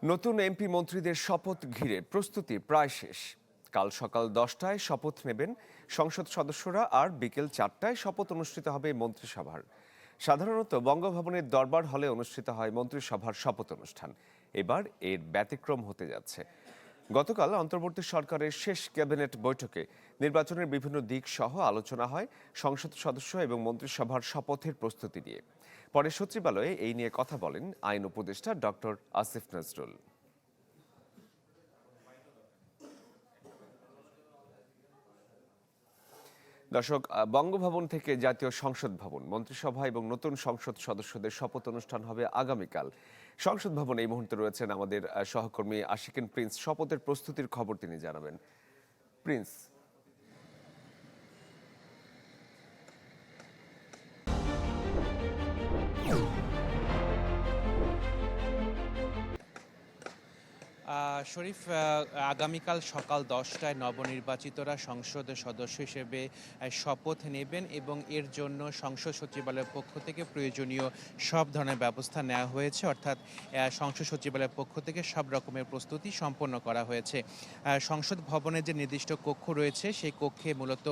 নতুন এমপি মন্ত্রীদের শপথ ঘিরে প্রস্তুতি প্রায় শেষ। কাল সকাল 10টায় শপথ নেবেন সংসদ সদস্যরা, আর বিকেল 4টায় শপথ অনুষ্ঠিত হবে মন্ত্রিসভার। সাধারণত বঙ্গভবনের দরবার হলে অনুষ্ঠিত হয় মন্ত্রিসভার শপথ অনুষ্ঠান। এবার এর ব্যতিক্রম হতে যাচ্ছে। গতকাল অন্তর্বর্তী সরকারের শেষ ক্যাবিনেট বৈঠকে নির্বাচনের বিভিন্ন দিক সহ আলোচনা হয় সংসদ সদস্য এবং মন্ত্রিসভার শপথের প্রস্তুতি নিয়ে। পরে সচিবালয়ে এই নিয়ে কথা বলেন আইন উপদেষ্টা ডক্টর আসিফ নজরুল। দর্শক, বঙ্গভবন থেকে জাতীয় সংসদ ভবন, মন্ত্রিসভা এবং নতুন সংসদ সদস্যদের শপথ অনুষ্ঠান হবে আগামীকাল। সংসদ ভবনে এই মুহূর্তে রয়েছেন আমাদের সহকর্মী আশিকিন প্রিন্স। শপথের প্রস্তুতির খবর তিনি জানাবেন। প্রিন্স। শরীফ, আগামীকাল সকাল 10টায় নবনির্বাচিতরা সংসদের সদস্য হিসেবে শপথ নেবেন এবং এর জন্য সংসদ সচিবালয়ের পক্ষ থেকে প্রয়োজনীয় সব ধরনের ব্যবস্থা নেওয়া হয়েছে। অর্থাৎ সংসদ সচিবালয়ের পক্ষ থেকে সব রকমের প্রস্তুতি সম্পন্ন করা হয়েছে। সংসদ ভবনের যে নির্দিষ্ট কক্ষ রয়েছে সেই কক্ষে মূলত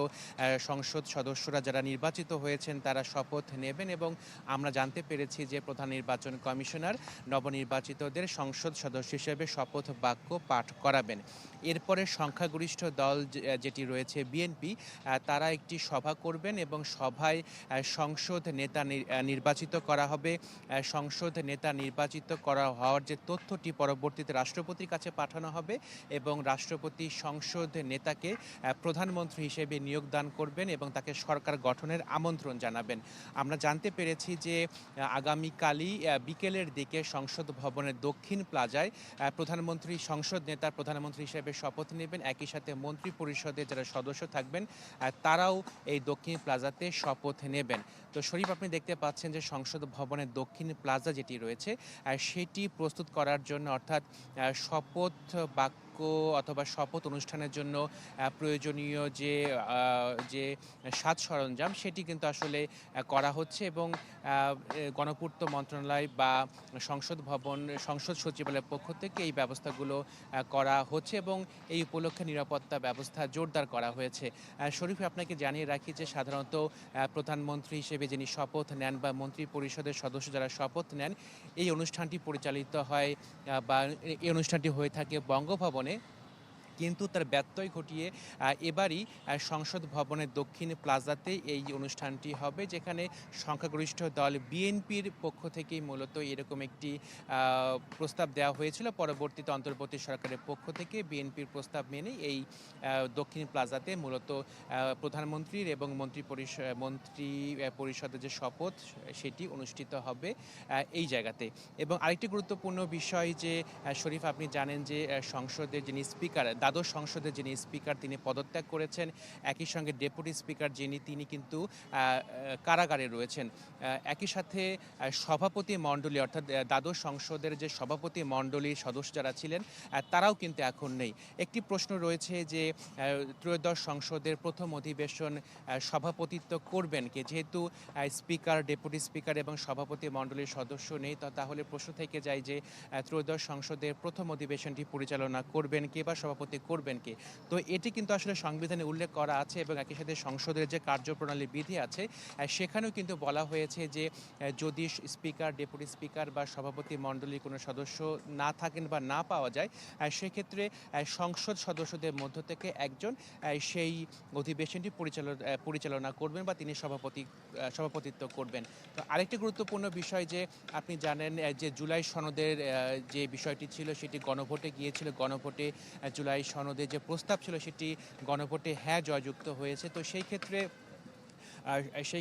সংসদ সদস্যরা যারা নির্বাচিত হয়েছেন তারা শপথ নেবেন এবং আমরা জানতে পেরেছি যে প্রধান নির্বাচন কমিশনার নবনির্বাচিতদের সংসদ সদস্য হিসেবে শপথ বাক্য পাঠ করাবেন। এরপরে সংখ্যাগরিষ্ঠ দল যেটি রয়েছে বিএনপি, তারা একটি সভা করবেন এবং সভায় সংসদ নেতা নির্বাচিত করা হবে। সংসদ নেতা নির্বাচিত করা হওয়ার যে তথ্যটি পরবর্তীতে রাষ্ট্রপতির কাছে পাঠানো হবে এবং রাষ্ট্রপতি সংসদ নেতাকে প্রধানমন্ত্রী হিসেবে নিয়োগদান করবেন এবং তাকে সরকার গঠনের আমন্ত্রণ জানাবেন। আমরা জানতে পেরেছি যে আগামীকালই বিকেলের দিকে সংসদ ভবনের দক্ষিণ প্লাজায় সংসদ নেতা প্রধানমন্ত্রী হিসেবে শপথ নেবেন। একই সাথে মন্ত্রী পরিষদের যারা সদস্য থাকবেন তারাও এই দক্ষিণ প্লাজাতে শপথ নেবেন। তো শরীফ, আপনি দেখতে পাচ্ছেন যে সংসদ ভবনের দক্ষিণ প্লাজা যেটি রয়েছে সেটি প্রস্তুত করার জন্য, অর্থাৎ শপথ বাক্য অথবা শপথ অনুষ্ঠানের জন্য প্রয়োজনীয় যে সাজ সরঞ্জাম সেটি কিন্তু আসলে করা হচ্ছে এবং গণপূর্ত মন্ত্রণালয় বা সংসদ সচিবালয়ের পক্ষ থেকে এই ব্যবস্থাগুলো করা হচ্ছে এবং এই উপলক্ষে নিরাপত্তা ব্যবস্থা জোরদার করা হয়েছে। শরীফ, আপনাকে জানিয়ে রাখি যে সাধারণত প্রধানমন্ত্রী হিসেবে যিনি শপথ নেন বা মন্ত্রী পরিষদের সদস্য যারা শপথ নেন, এই অনুষ্ঠানটি পরিচালিত হয় বা এই অনুষ্ঠানটি হয়ে থাকে বঙ্গভবনে। কিন্তু তার ব্যত্যয় ঘটিয়ে এবারই সংসদ ভবনের দক্ষিণ প্লাজাতে এই অনুষ্ঠানটি হবে, যেখানে সংখ্যাগরিষ্ঠ দল বিএনপির পক্ষ থেকেই মূলত এরকম একটি প্রস্তাব দেওয়া হয়েছিল। পরবর্তীতে অন্তর্বর্তী সরকারের পক্ষ থেকে বিএনপির প্রস্তাব মেনে এই দক্ষিণ প্লাজাতে মূলত প্রধানমন্ত্রীর এবং মন্ত্রী পরিষদের যে শপথ সেটি অনুষ্ঠিত হবে এই জায়গাতে। এবং আরেকটি গুরুত্বপূর্ণ বিষয় যে শরীফ, আপনি জানেন যে সংসদের যিনি স্পিকার, দ্বাদশ সংসদের যিনি স্পিকার তিনি পদত্যাগ করেছেন। একই সঙ্গে ডেপুটি স্পিকার তিনি কিন্তু কারাগারে রয়েছেন। একই সাথে সভাপতি মণ্ডলী, অর্থাৎ দ্বাদশ সংসদের যে সভাপতি মণ্ডলীর সদস্য যারা ছিলেন তারাও কিন্তু এখন নেই। একটি প্রশ্ন রয়েছে যে ত্রয়োদশ সংসদের প্রথম অধিবেশন সভাপতিত্ব করবেন কে? যেহেতু স্পিকার, ডেপুটি স্পিকার এবং সভাপতি মণ্ডলীর সদস্য নেই, তাহলে প্রশ্ন থেকে যায় যে ত্রয়োদশ সংসদের প্রথম অধিবেশনটি পরিচালনা করবেন কে বা সভাপতি করবেন কে? তো এটি কিন্তু আসলে সংবিধানে উল্লেখ করা আছে এবং একই সাথে সংসদের যে কার্যপ্রণালী বিধি আছে সেখানেও কিন্তু বলা হয়েছে যে যদি স্পিকার, ডেপুটি স্পিকার বা সভাপতি মণ্ডলীর কোনো সদস্য না থাকেন বা না পাওয়া যায়, সেক্ষেত্রে সংসদ সদস্যদের মধ্য থেকে একজন সেই অধিবেশনটি পরিচালনা করবেন বা তিনি সভাপতিত্ব করবেন। তো আরেকটি গুরুত্বপূর্ণ বিষয় যে আপনি জানেন যে জুলাই সনদের যে বিষয়টি ছিল সেটি গণভোটে গিয়েছিল। গণভোটে জুলাই সনদের যে প্রস্তাব ছিল সেটি গণভোটে হ্যাঁ জয়যুক্ত হয়েছে। তো সেই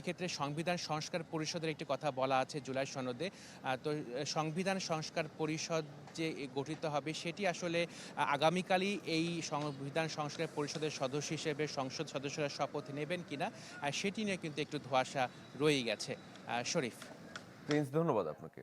ক্ষেত্রে সংবিধান সংস্কার পরিষদের একটি কথা বলা আছে জুলাই সনদে। তো সংবিধান সংস্কার পরিষদ যে গঠিত হবে সেটি আসলে আগামীকালই এই সংবিধান সংস্কার পরিষদের সদস্য হিসেবে সংসদ সদস্যরা শপথ নেবেন কিনা সেটি নিয়ে কিন্তু একটু ধোঁয়াশা রয়েই গেছে। শরীফ। প্রিন্স, ধন্যবাদ আপনাকে।